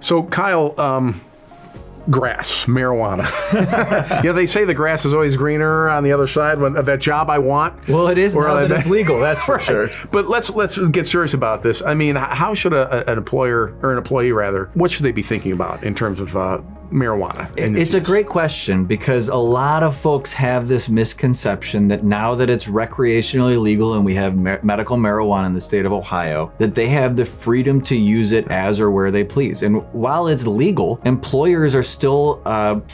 So Kyle, grass, marijuana. Yeah, they say the grass is always greener on the other side. When that job I want. Well, it is now that it's legal. That's for sure. But let's get serious about this. I mean, how should an employer or an employee rather? What should they be thinking about in terms of marijuana? It's a great question because a lot of folks have this misconception that now that it's recreationally legal and we have medical marijuana in the state of Ohio, that they have the freedom to use it as or where they please. And while it's legal, employers are still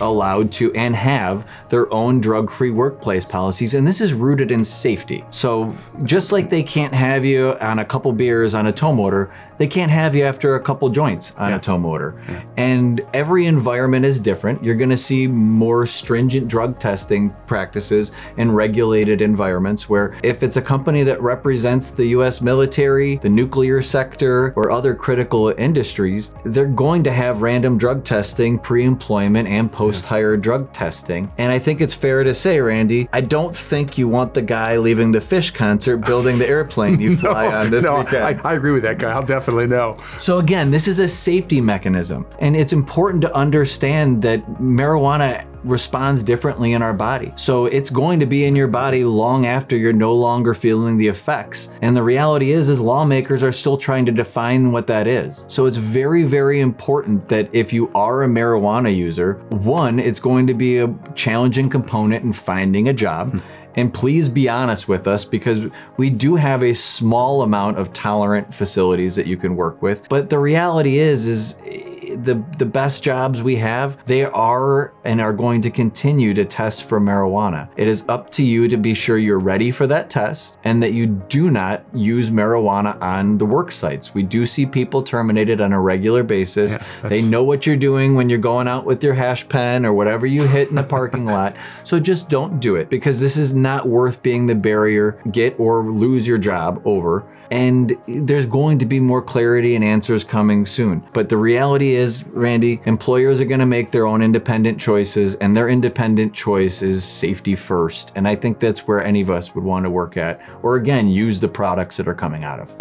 allowed to and have their own drug-free workplace policies, and this is rooted in safety. So just like they can't have you on a couple beers on a tow motor, they can't have you after a couple joints on a tow motor. Yeah. And every environment is different. You're going to see more stringent drug testing practices in regulated environments where if it's a company that represents the US military, the nuclear sector, or other critical industries, they're going to have random drug testing, pre-employment and post-hire drug testing. And I think it's fair to say, Randy, I don't think you want the guy leaving the Fish concert building the airplane you fly on this weekend. I agree with that guy. I'll definitely know. So again, this is a safety mechanism, and it's important to understand that marijuana responds differently in our body. So it's going to be in your body long after you're no longer feeling the effects. And the reality is lawmakers are still trying to define what that is. So it's very, very important that if you are a marijuana user, one, it's going to be a challenging component in finding a job. And please be honest with us because we do have a small amount of tolerant facilities that you can work with. But the reality is the best jobs we have, they are and are going to continue to test for marijuana. It is up to you to be sure you're ready for that test and that you do not use marijuana on the work sites. We do see people terminated on a regular basis. Yeah, they know what you're doing when you're going out with your hash pen or whatever you hit in the parking lot. So just don't do it because this is not worth being the barrier, get or lose your job over. And there's going to be more clarity and answers coming soon. But the reality is, Randy, employers are going to make their own independent choices, and their independent choice is safety first. And I think that's where any of us would want to work at, or again, use the products that are coming out of.